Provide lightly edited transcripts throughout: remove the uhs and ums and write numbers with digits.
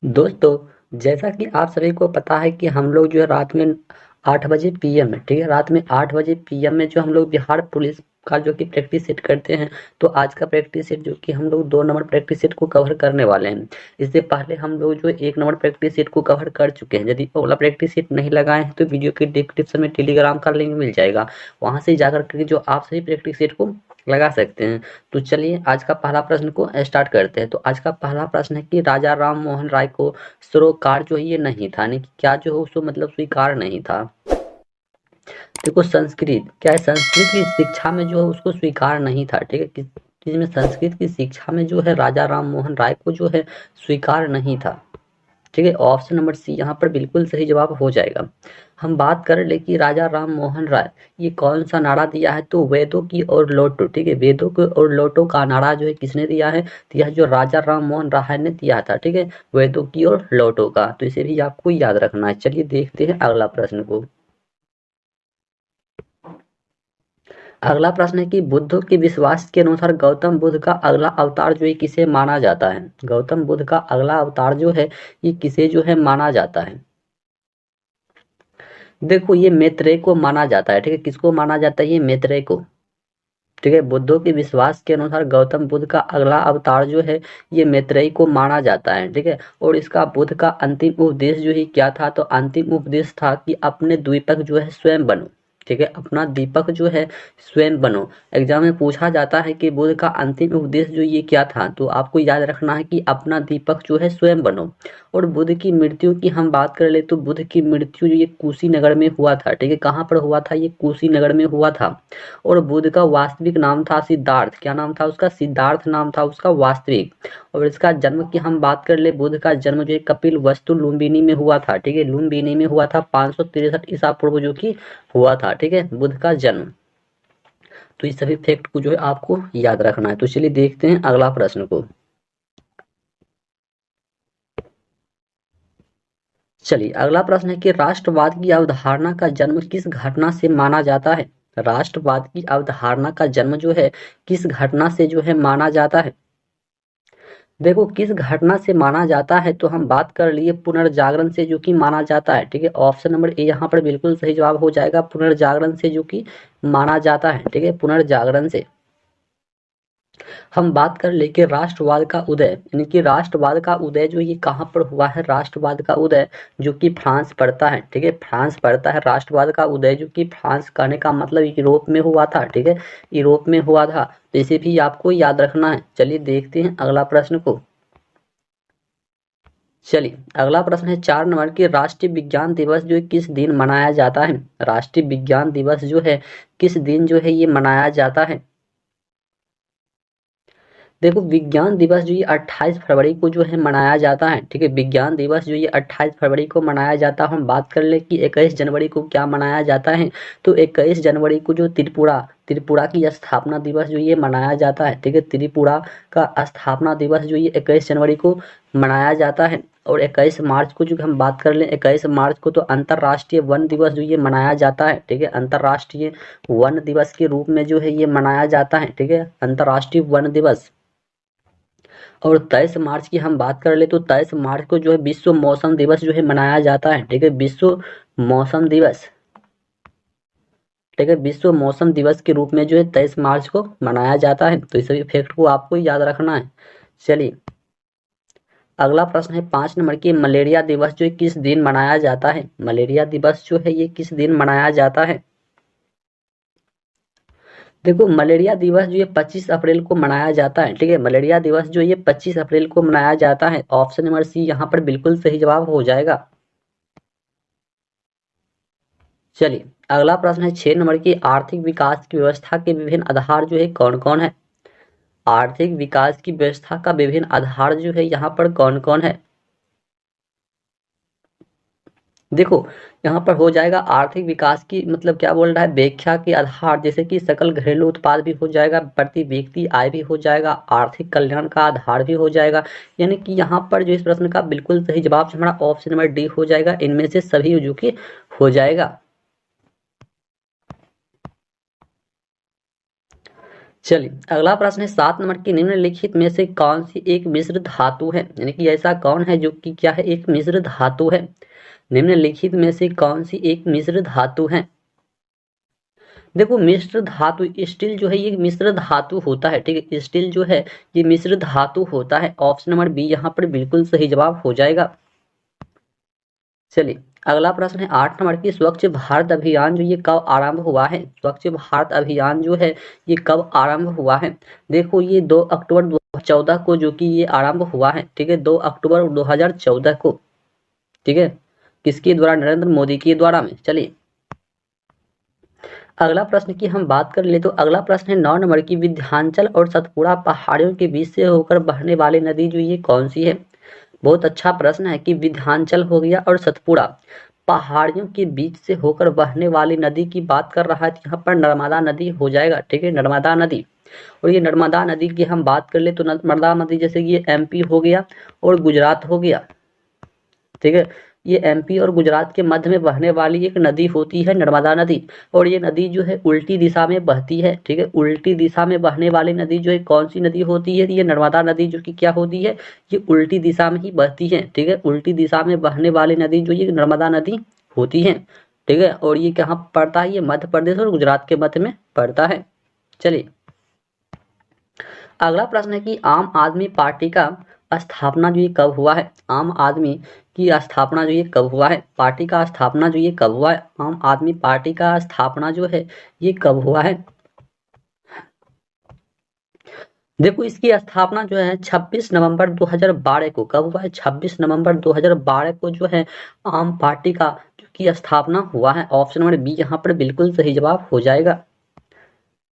दोस्तों, जैसा कि आप सभी को पता है कि हम लोग जो है रात में 8 बजे पीएम में, ठीक है, रात में 8 बजे पीएम में जो हम लोग बिहार पुलिस का जो कि प्रैक्टिस सेट करते हैं। तो आज का प्रैक्टिस सेट जो कि हम लोग 2 नंबर प्रैक्टिस सेट को कवर करने वाले हैं। इससे पहले हम लोग जो 1 नंबर प्रैक्टिस सेट को कवर कर चुके हैं। यदि वो वाला प्रैक्टिस सेट नहीं लगाए हैं तो वीडियो के डिस्क्रिप्शन में टेलीग्राम का लिंक मिल जाएगा, वहाँ से जाकर के जो आप सभी प्रैक्टिस सेट को लगा सकते हैं। तो चलिए आज का पहला प्रश्न को स्टार्ट करते हैं। तो आज का पहला प्रश्न है कि राजा राम मोहन राय को सरोकार जो है ये नहीं था, यानी कि क्या जो है उसको मतलब स्वीकार नहीं था। देखो, संस्कृत क्या है, संस्कृत की शिक्षा में जो है उसको स्वीकार नहीं था, ठीक है। किस चीज में? संस्कृत की शिक्षा में जो है राजा राम मोहन राय को जो है स्वीकार नहीं था, ठीक है। ऑप्शन नंबर सी यहाँ पर बिल्कुल सही जवाब हो जाएगा। हम बात कर ले कि राजा राम मोहन राय ये कौन सा नारा दिया है, तो वेदों की और लौटो, ठीक है। वेदों की और लौटो का नारा जो है किसने दिया है, तो यह जो राजा राम मोहन राय ने दिया था, ठीक है, वेदों की और लौटो का। तो इसे भी आपको याद रखना है। चलिए देखते हैं अगला प्रश्न को। अगला प्रश्न है कि बुद्ध के विश्वास के अनुसार गौतम बुद्ध का अगला अवतार जो है किसे माना जाता है। गौतम बुद्ध का अगला अवतार जो है ये किसे जो है माना जाता है। देखो, ये मैत्रेय को माना जाता है, ठीक है। किसको माना जाता है? ये मैत्रेय को, ठीक है। बुद्धों के विश्वास के अनुसार गौतम बुद्ध का अगला अवतार जो है ये मैत्रेय को माना जाता है, ठीक है। और इसका बुद्ध का अंतिम उपदेश जो है क्या था, तो अंतिम उपदेश था कि अपने द्वीपक जो है स्वयं बनो, ठीक है। अपना दीपक जो है स्वयं बनो। एग्जाम में पूछा जाता है कि बुद्ध का अंतिम उपदेश जो ये क्या था, तो आपको याद रखना है कि अपना दीपक जो है स्वयं बनो। और बुद्ध की मृत्यु की हम बात कर ले तो बुद्ध की मृत्यु जो ये कुशीनगर में हुआ था, ठीक है। कहाँ पर हुआ था? ये कुशीनगर में हुआ था। और बुद्ध का वास्तविक नाम था सिद्धार्थ। क्या नाम था उसका? सिद्धार्थ नाम था उसका वास्तविक। और इसका जन्म की हम बात कर ले, बुद्ध का जन्म जो है कपिल वस्तु लुम्बिनी में हुआ था, ठीक है। लुम्बिनी में हुआ था 563 ईसा पूर्व जो कि हुआ था, ठीक है, बुद्ध का जन्म। तो इस सभी फैक्ट को जो है आपको याद रखना है। तो चलिए देखते हैं अगला प्रश्न को। चलिए अगला प्रश्न है कि राष्ट्रवाद की अवधारणा का जन्म किस घटना से माना जाता है। राष्ट्रवाद की अवधारणा का जन्म जो है किस घटना से जो है माना जाता है। देखो, किस घटना से माना जाता है तो हम बात कर लिए पुनर्जागरण से जो कि माना जाता है, ठीक है। ऑप्शन नंबर ए यहाँ पर बिल्कुल सही जवाब हो जाएगा, पुनर्जागरण से जो कि माना जाता है, ठीक है, पुनर्जागरण से। हम बात कर ले कि राष्ट्रवाद का उदय, यानी कि राष्ट्रवाद का उदय जो ये कहाँ पर हुआ है। राष्ट्रवाद का उदय जो कि फ्रांस पड़ता है, ठीक है, फ्रांस पड़ता है। राष्ट्रवाद का उदय जो कि फ्रांस, कहने का मतलब यूरोप में हुआ था, ठीक है, यूरोप में हुआ था। तो इसे भी आपको याद रखना है। चलिए देखते हैं अगला प्रश्न को। चलिए अगला प्रश्न है 4 नंबर की, राष्ट्रीय विज्ञान दिवस जो है किस दिन मनाया जाता है। राष्ट्रीय विज्ञान दिवस जो है किस दिन जो है ये मनाया जाता है। देखो, विज्ञान दिवस जो ये 28 फरवरी को जो है मनाया जाता है, ठीक है। विज्ञान दिवस जो ये 28 फरवरी को मनाया जाता है। हम बात कर ले कि 21 जनवरी को क्या मनाया जाता है, तो 21 जनवरी को जो त्रिपुरा त्रिपुरा की स्थापना दिवस जो ये मनाया जाता है, ठीक है। त्रिपुरा का स्थापना दिवस जो ये 21 जनवरी को मनाया जाता है। और 21 मार्च को जो हम बात कर लें, 21 मार्च को तो अंतर्राष्ट्रीय वन दिवस जो ये मनाया जाता है, ठीक है। अंतर्राष्ट्रीय वन दिवस के रूप में जो है ये मनाया जाता है, ठीक है, अंतर्राष्ट्रीय वन दिवस। और 23 मार्च की हम बात कर ले तो 23 मार्च को जो है विश्व मौसम दिवस जो है मनाया जाता है, ठीक है, विश्व मौसम दिवस, ठीक है, विश्व मौसम दिवस के रूप में जो है 23 मार्च को मनाया जाता है। तो इस सभी फैक्ट को आपको याद रखना है। चलिए अगला प्रश्न है 5 नंबर की, मलेरिया दिवस जो है किस दिन मनाया जाता है। मलेरिया दिवस जो है ये किस दिन मनाया जाता है। देखो, मलेरिया दिवस जो ये 25 अप्रैल को मनाया जाता है, ठीक है। मलेरिया दिवस जो ये 25 अप्रैल को मनाया जाता है। ऑप्शन नंबर सी यहाँ पर बिल्कुल सही जवाब हो जाएगा। चलिए अगला प्रश्न है 6 नंबर की, आर्थिक विकास की व्यवस्था के विभिन्न आधार जो है कौन कौन है। आर्थिक विकास की व्यवस्था का विभिन्न आधार जो है यहाँ पर कौन कौन है। देखो, यहाँ पर हो जाएगा आर्थिक विकास की मतलब क्या बोल रहा है, व्याख्या के आधार, जैसे कि सकल घरेलू उत्पाद भी हो जाएगा, प्रति व्यक्ति आय भी हो जाएगा, आर्थिक कल्याण का आधार भी हो जाएगा। यानी कि यहाँ पर जो इस प्रश्न का बिल्कुल सही जवाब हमारा ऑप्शन नंबर डी हो जाएगा। इनमें से सभी जो कि हो जाएगा। चलिए अगला प्रश्न है 7 नंबर की, निम्नलिखित में से कौन सी एक मिश्र धातु है, यानी कि ऐसा कौन है जो कि क्या है, एक मिश्र धातु है। निम्नलिखित में से कौन सी एक मिश्र धातु है। देखो मिश्र धातु स्टील जो है ये मिश्र धातु होता है, ठीक है, स्टील जो है ये मिश्र धातु होता है। ऑप्शन नंबर बी यहाँ पर बिल्कुल सही जवाब हो जाएगा। चलिए अगला प्रश्न है 8 नंबर की, स्वच्छ भारत अभियान जो ये कब आरंभ हुआ है। स्वच्छ भारत अभियान जो है ये कब आरंभ हुआ है। देखो ये 2 अक्टूबर 2014 को जो कि ये आरंभ हुआ है, ठीक है, 2 अक्टूबर 2014 को, ठीक है, किसके द्वारा, नरेंद्र मोदी के द्वारा में। चलिए अगला प्रश्न की हम बात कर ले तो अगला प्रश्न है 9 नंबर की, विंध्याचल और सतपुड़ा पहाड़ियों के बीच से होकर बहने वाली नदी जो ये कौन सी है। बहुत अच्छा प्रश्न है कि विंध्याचल हो गया और सतपुड़ा पहाड़ियों के बीच से होकर बहने वाली नदी की बात कर रहा है, तो यहाँ पर नर्मदा नदी हो जाएगा, ठीक है, नर्मदा नदी। और ये नर्मदा नदी की हम बात कर ले तो नर्मदा नदी जैसे कि ये एमपी हो गया और गुजरात हो गया, ठीक है, ये एमपी और गुजरात के मध्य में बहने वाली एक नदी होती है नर्मदा नदी। और ये नदी जो है उल्टी दिशा में बहती है, ठीक है, उल्टी दिशा में बहने वाली नदी जो है कौन सी नदी होती है, ये नर्मदा नदी जो कि क्या होती है, ये उल्टी दिशा में ही बहती है, ठीक है, उल्टी दिशा में बहने वाली नदी जो ये नर्मदा नदी होती है, ठीक है। और ये कहाँ पड़ता है, ये मध्य प्रदेश और गुजरात के मध्य में पड़ता है। चलिए अगला प्रश्न है कि आम आदमी पार्टी का स्थापना जो ये कब हुआ है। आम आदमी की स्थापना जो ये कब हुआ है, पार्टी का स्थापना जो ये कब हुआ है, आम आदमी पार्टी का स्थापना जो है ये कब हुआ है। देखो इसकी स्थापना जो है 26 नवंबर 2012 को, कब हुआ है, 26 नवंबर 2012 को जो है आम पार्टी का जो की स्थापना हुआ है। ऑप्शन नंबर बी यहाँ पर बिल्कुल सही जवाब हो जाएगा।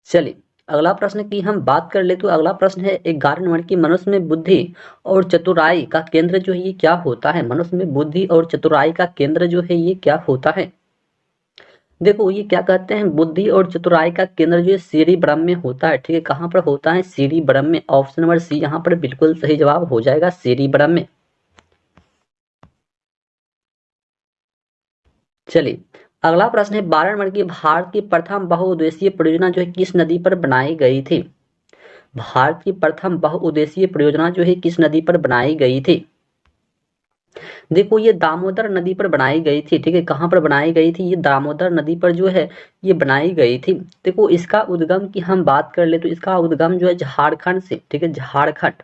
चलिए अगला प्रश्न की हम बात कर ले तो अगला प्रश्न है 11 नंबर की, मनुष्य में बुद्धि और चतुराई का केंद्र जो है ये क्या होता है। मनुष्य में बुद्धि और चतुराई का केंद्र जो है ये क्या होता है। देखो ये क्या कहते हैं, बुद्धि और चतुराई का केंद्र जो है सेरिब्रम में होता है, ठीक है, कहाँ पर होता है, सेरिब्रम में। ऑप्शन नंबर सी यहाँ पर बिल्कुल सही जवाब हो जाएगा, सेरिब्रम में। चलिए अगला प्रश्न है 12 नंबर की, भारत की प्रथम बहुउद्देशीय परियोजना जो है किस नदी पर बनाई गई थी। भारत की प्रथम बहुउद्देशीय परियोजना जो है किस नदी पर बनाई गई थी। देखो ये दामोदर नदी पर बनाई गई थी, ठीक है, कहाँ पर बनाई गई थी, ये दामोदर नदी पर जो है ये बनाई गई थी। देखो इसका उद्गम की हम बात कर ले तो इसका उद्गम जो है झारखंड से, ठीक है, झारखंड,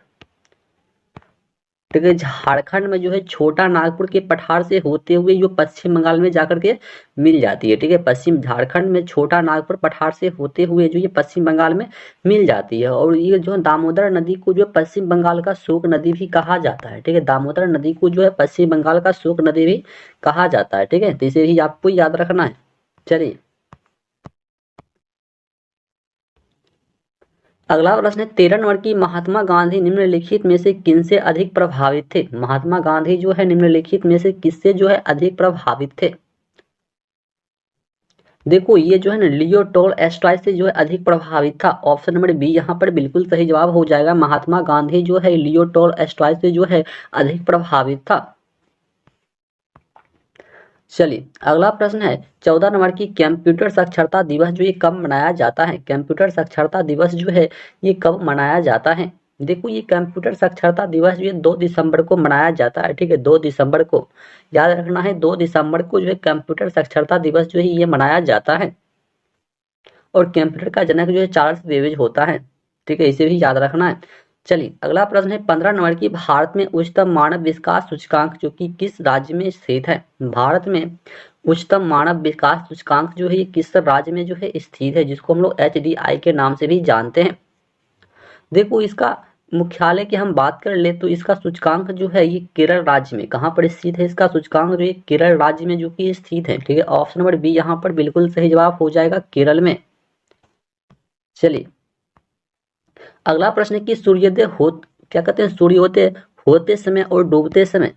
ठीक है, झारखंड में जो है छोटा नागपुर के पठार से होते हुए जो पश्चिम बंगाल में जाकर के मिल जाती है, ठीक है, पश्चिम झारखंड में छोटा नागपुर पठार से होते हुए जो ये पश्चिम बंगाल में मिल जाती है। और ये जो है दामोदर नदी को जो पश्चिम बंगाल का शोक नदी भी कहा जाता है, ठीक है, दामोदर नदी को जो है पश्चिम बंगाल का शोक नदी भी कहा जाता है, ठीक है, तो इसे भी आपको याद रखना है। चलिए अगला प्रश्न है 13 नंबर की, महात्मा गांधी निम्नलिखित में से किनसे अधिक प्रभावित थे। महात्मा गांधी जो है निम्नलिखित में से किससे जो है अधिक प्रभावित थे। देखो ये जो है ना लियो टोल्स्टॉय से जो है अधिक प्रभावित था। ऑप्शन नंबर बी यहाँ पर बिल्कुल सही जवाब हो जाएगा, महात्मा गांधी जो है लियो टोल्स्टॉय से जो है अधिक प्रभावित था। चलिए अगला प्रश्न है 14 नंबर की, कंप्यूटर साक्षरता दिवस जो ये कब मनाया जाता है। कंप्यूटर साक्षरता दिवस जो है ये कब मनाया जाता है। देखो ये कंप्यूटर साक्षरता दिवस जो है 2 दिसंबर को मनाया जाता है, ठीक है, 2 दिसंबर को याद रखना है, 2 दिसंबर को जो है कंप्यूटर साक्षरता दिवस जो है ये मनाया जाता है। और कंप्यूटर का जनक जो है चार्ल्स बेबेज होता है, ठीक है, इसे भी याद रखना है। चलिए अगला प्रश्न है 15 नंबर की, भारत में उच्चतम मानव विकास सूचकांक जो कि किस राज्य में स्थित है। भारत में उच्चतम मानव विकास सूचकांक जो है ये किस राज्य में जो है स्थित है, जिसको हम लोग HDI के नाम से भी जानते हैं। देखो इसका मुख्यालय की हम बात कर ले तो इसका सूचकांक जो है ये केरल राज्य में, कहाँ पर स्थित है, इसका सूचकांक जो है केरल राज्य में जो कि स्थित है, ठीक है, ऑप्शन नंबर बी यहाँ पर बिल्कुल सही जवाब हो जाएगा, केरल में। चलिए अगला प्रश्न है कि सूर्योदय हो क्या कहते हैं, सूर्योदय होते समय और डूबते समय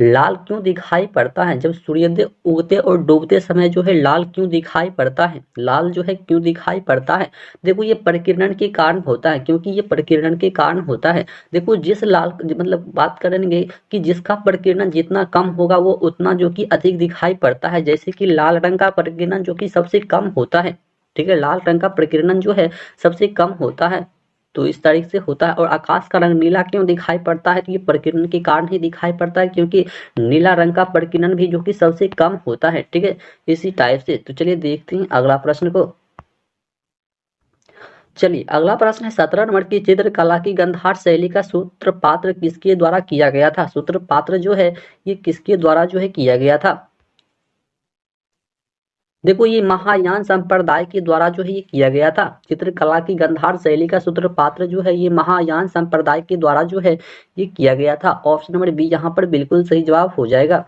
लाल क्यों दिखाई पड़ता है। जब सूर्योदय उगते और डूबते समय जो है लाल क्यों दिखाई पड़ता है, लाल जो है क्यों दिखाई पड़ता है। देखो ये प्रकीर्णन के कारण होता है, क्योंकि ये प्रकीर्णन के कारण होता है। देखो जिस लाल मतलब बात करेंगे कि जिसका प्रकीर्णन जितना कम होगा वो उतना जो कि अधिक दिखाई पड़ता है। जैसे कि लाल रंग का प्रकीर्णन जो कि सबसे कम होता है, ठीक है, लाल रंग का प्रकीर्णन जो है सबसे कम होता है, तो इस तरीके से होता है। और आकाश का रंग नीला क्यों दिखाई पड़ता है, तो ये प्रकीर्णन के कारण ही दिखाई पड़ता है, क्योंकि नीला रंग का प्रकीर्णन भी जो कि सबसे कम होता है, ठीक है, इसी टाइप से। तो चलिए देखते हैं अगला प्रश्न को। चलिए अगला प्रश्न है 17 नंबर की, चित्रकला की गंधार शैली का सूत्रपात किसके द्वारा किया गया था। सूत्रपात जो है ये किसके द्वारा जो है किया गया था। देखो ये महायान संप्रदाय के द्वारा जो है ये किया गया था। चित्रकला की गंधार शैली का सूत्रपात जो है ये महायान संप्रदाय के द्वारा जो है ये किया गया था। ऑप्शन नंबर बी यहाँ पर बिल्कुल सही जवाब हो जाएगा।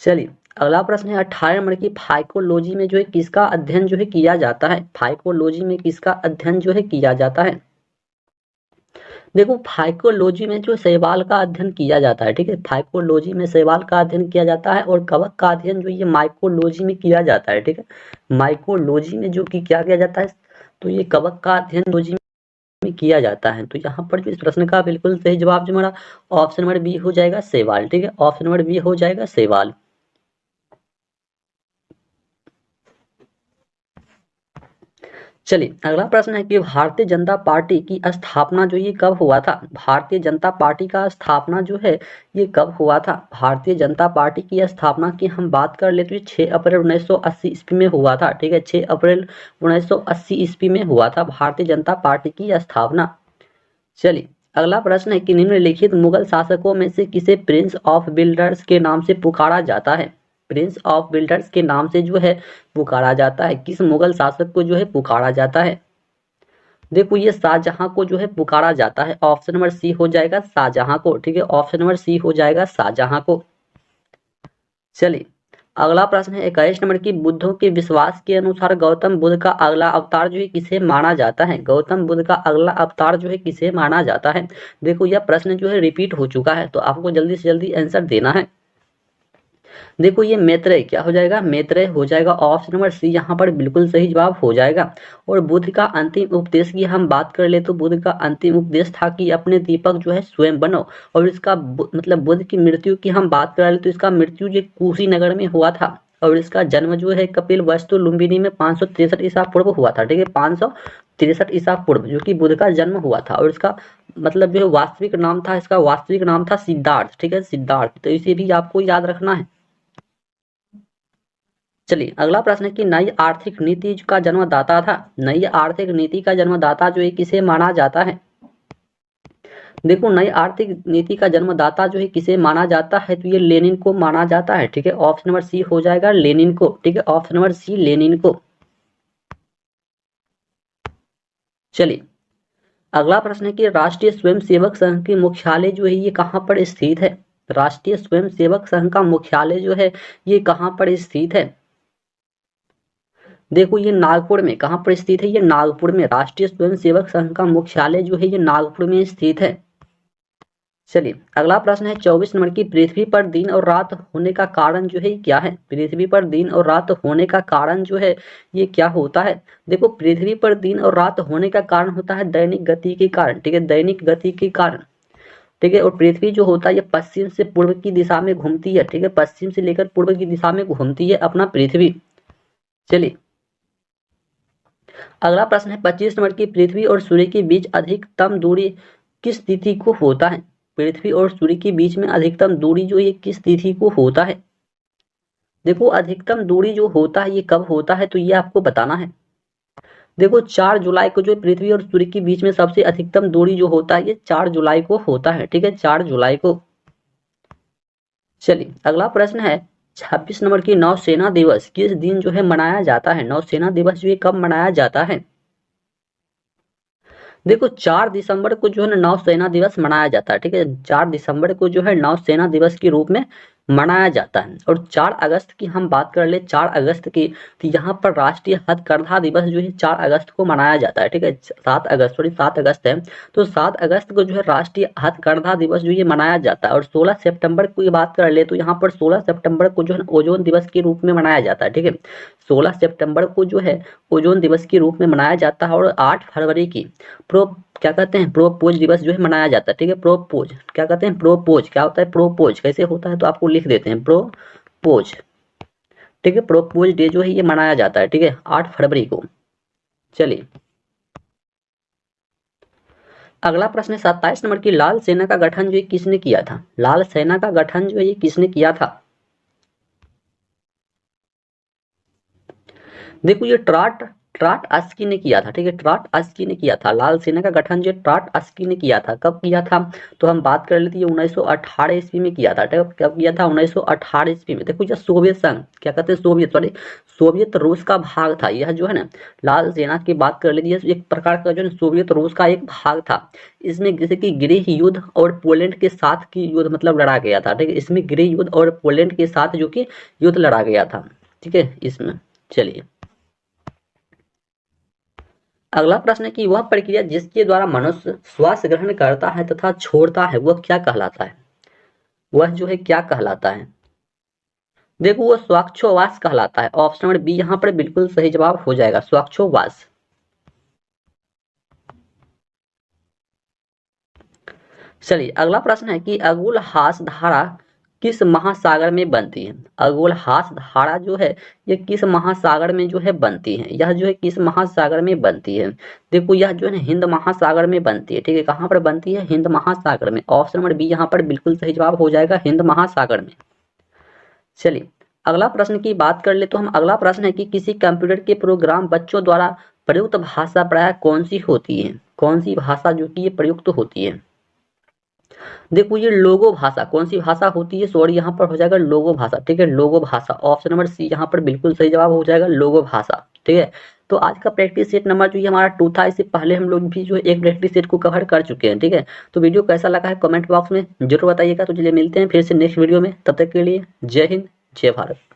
चलिए अगला प्रश्न है 18 नंबर की, फाइकोलॉजी में जो है किसका अध्ययन जो है किया जाता है। फाइकोलॉजी में किसका अध्ययन जो है किया जाता है। देखो फाइकोलॉजी में जो शैवाल का अध्ययन किया जाता है, ठीक है, फाइकोलॉजी में शैवाल का अध्ययन किया जाता है। और कवक का अध्ययन जो ये माइकोलॉजी में किया जाता है, ठीक है, माइकोलॉजी में जो कि क्या किया जाता है, तो ये कवक का अध्ययन लॉजी में किया जाता है। तो यहाँ पर जो इस प्रश्न का बिल्कुल सही जवाब जो हमारा ऑप्शन नंबर बी हो जाएगा, शैवाल, ठीक है, ऑप्शन नंबर बी हो जाएगा शैवाल। चलिए अगला प्रश्न है कि भारतीय जनता पार्टी की स्थापना जो ये कब हुआ था। भारतीय जनता पार्टी का स्थापना जो है ये कब हुआ था। भारतीय जनता पार्टी की स्थापना की हम बात कर ले तो ये 6 अप्रैल 1980 ईस्वी में हुआ था, ठीक है, 6 अप्रैल 1980 ईस्वी में हुआ था भारतीय जनता पार्टी की स्थापना। चलिए अगला प्रश्न है कि निम्नलिखित मुगल शासकों में से किसे प्रिंस ऑफ बिल्डर्स के नाम से पुकारा जाता है। प्रिंस ऑफ बिल्डर्स के नाम से जो है पुकारा जाता है, किस मुगल शासक को जो है पुकारा जाता है। देखो ये शाहजहां को जो है पुकारा जाता है। ऑप्शन नंबर सी हो जाएगा शाहजहां को, ठीक है, ऑप्शन नंबर सी हो जाएगा शाहजहां को। चलिए अगला प्रश्न है 21 नंबर की, बुद्धों के विश्वास के अनुसार गौतम बुद्ध का अगला अवतार जो है किसे माना जाता है। गौतम बुद्ध का अगला अवतार जो है किसे माना जाता है। देखो यह प्रश्न जो है रिपीट हो चुका है, तो आपको जल्दी से जल्दी आंसर देना है। देखो ये मैत्रेय क्या हो जाएगा, मैत्रेय हो जाएगा। ऑप्शन नंबर सी यहाँ पर बिल्कुल सही जवाब हो जाएगा। और बुद्ध का अंतिम उपदेश की हम बात कर ले तो बुद्ध का अंतिम उपदेश था कि अपने दीपक जो है स्वयं बनो। और इसका मतलब बुद्ध की मृत्यु की हम बात कर ले तो इसका मृत्यु जो कुशीनगर में हुआ था। और इसका जन्म जो है कपिल वस्तु लुम्बिनी में 563 ईसा पूर्व हुआ था, ठीक है, 563 ईसा पूर्व जो कि बुद्ध का जन्म हुआ था। और इसका मतलब जो है वास्तविक नाम था, इसका वास्तविक नाम था सिद्धार्थ, ठीक है, सिद्धार्थ। तो इसे भी आपको याद रखना है। चलिए अगला प्रश्न है कि नई आर्थिक नीति का जन्मदाता था। नई आर्थिक नीति का जन्मदाता जो है किसे माना जाता है। देखो नई आर्थिक नीति का जन्मदाता जो है किसे माना जाता है, तो ये लेनिन को माना जाता है, ठीक है, ऑप्शन नंबर सी हो जाएगा लेनिन को, ठीक है, ऑप्शन नंबर सी लेनिन को। चलिए अगला प्रश्न है कि राष्ट्रीय स्वयंसेवक संघ की मुख्यालय जो है ये कहाँ पर स्थित है। राष्ट्रीय स्वयंसेवक संघ का मुख्यालय जो है ये कहाँ पर स्थित है। देखो ये नागपुर में कहाँ पर स्थित है, ये नागपुर में। राष्ट्रीय स्वयंसेवक संघ का मुख्यालय जो है ये नागपुर में स्थित है। चलिए अगला प्रश्न है 24 नंबर की, पृथ्वी पर दिन और रात होने का कारण जो है क्या है। पृथ्वी पर दिन और रात होने का कारण जो है ये क्या होता है। देखो पृथ्वी पर दिन और रात होने का कारण होता है दैनिक गति के कारण, ठीक है, दैनिक गति के कारण, ठीक है। और पृथ्वी जो होता है ये पश्चिम से पूर्व की दिशा में घूमती है, ठीक है, पश्चिम से लेकर पूर्व की दिशा में घूमती है अपना पृथ्वी। चलिए अगला प्रश्न है 25 नंबर की, पृथ्वी और सूर्य के बीच अधिकतम दूरी किस तिथि को होता है। पृथ्वी और सूर्य के बीच में अधिकतम दूरी जो ये किस तिथि को होता है। देखो अधिकतम दूरी जो होता है ये कब होता है, तो ये आपको बताना है। देखो 4 जुलाई को जो पृथ्वी और सूर्य के बीच में सबसे अधिकतम दूरी जो होता है ये 4 जुलाई को होता है, ठीक है, 4 जुलाई को। चलिए अगला प्रश्न है 26 नंबर की, नौसेना दिवस किस दिन जो है मनाया जाता है। नौसेना दिवस जो है कब मनाया जाता है। देखो 4 दिसंबर को जो है ना नौसेना दिवस मनाया जाता है, ठीक है, 4 दिसंबर को जो है नौसेना दिवस के रूप में मनाया जाता है। और 4 अगस्त की हम बात कर ले 4 अगस्त की, तो यहाँ पर राष्ट्रीय हथकरघा दिवस जो है 4 अगस्त को मनाया जाता है, ठीक है, 7 अगस्त है। तो 7 अगस्त को जो है राष्ट्रीय हथकरघा दिवस जो ये मनाया जाता है। और 16 सितंबर की बात कर ले तो यहाँ पर 16 सितंबर को जो है ओजोन दिवस के रूप में मनाया जाता है, ठीक है, 16 सितंबर को जो है ओजोन दिवस के रूप में मनाया जाता है। और 8 फरवरी की प्रो क्या कहते हैं प्रोपोज दिवस जो है मनाया जाता है, ठीक है, प्रोपोज क्या कहते हैं प्रोपोज क्या होता है प्रोपोज कैसे होता है, तो आपको लिख देते हैं प्रोपोज। ठीक है, प्रोपोज डे जो है ये मनाया जाता है, ठीक है, 8 फरवरी को। चलिए अगला प्रश्न है 27 नंबर की, लाल सेना का गठन जो है किसने किया था? लाल सेना का गठन जो है ये किसने किया था? देखो ये ट्राट ट्राट अस्की ने किया था, ठीक है, ट्राट अस्की ने किया था। लाल सेना का गठन जो ट्राट अस्की ने किया था। कब किया था? तो हम बात कर लेते हैं 1918 ईस्वी में किया था। कब किया था? 1918 ईस्वी में। देखो ये सोवियत संघ, क्या कहते हैं, सोवियत रूस का भाग था यह जो है ना। लाल सेना की बात कर लेती है, एक प्रकार का जो है सोवियत रूस का एक भाग था। इसमें जैसे कि गृह युद्ध और पोलैंड के साथ की युद्ध मतलब लड़ा गया था, ठीक है, इसमें गृह युद्ध और पोलैंड के साथ जो कि युद्ध लड़ा गया था, ठीक है इसमें। चलिए अगला प्रश्न है कि वह प्रक्रिया जिसके द्वारा मनुष्य श्वास ग्रहण करता है तथा छोड़ता है वह क्या कहलाता है? वह जो है क्या कहलाता है? देखो वो श्वासोच्छ्वास कहलाता है। ऑप्शन नंबर बी यहाँ पर बिल्कुल सही जवाब हो जाएगा, श्वासोच्छ्वास। चलिए अगला प्रश्न है कि अगुलहास धारा किस महासागर में बनती है? अगुलहास धारा जो है ये किस महासागर में जो है बनती है? यह जो है किस महासागर में बनती है? देखो यह जो है ना हिंद महासागर में बनती है, ठीक है, कहाँ पर बनती है? हिंद महासागर में। ऑप्शन नंबर बी यहाँ पर बिल्कुल सही जवाब हो जाएगा, हिंद महासागर में। चलिए अगला प्रश्न की बात कर ले तो हम अगला प्रश्न है कि किसी कंप्यूटर के प्रोग्राम बच्चों द्वारा प्रयुक्त भाषा प्रायः कौन सी होती है? कौन सी भाषा जो कि ये प्रयुक्त होती है? देखो ये लोगो भाषा, कौन सी भाषा होती है? सॉरी यहाँ पर हो जाएगा लोगो भाषा, ठीक है, लोगो भाषा। ऑप्शन नंबर सी यहाँ पर बिल्कुल सही जवाब हो जाएगा, लोगो भाषा, ठीक है। तो आज का प्रैक्टिस सेट नंबर जो ये हमारा 2 था, इससे पहले हम लोग भी जो है एक प्रैक्टिस सेट को कवर कर चुके हैं, ठीक है। तो वीडियो कैसा लगा है कमेंट बॉक्स में जरूर बताइएगा। तो चलिए मिलते हैं फिर से नेक्स्ट वीडियो में, तब तक के लिए जय हिंद जय भारत।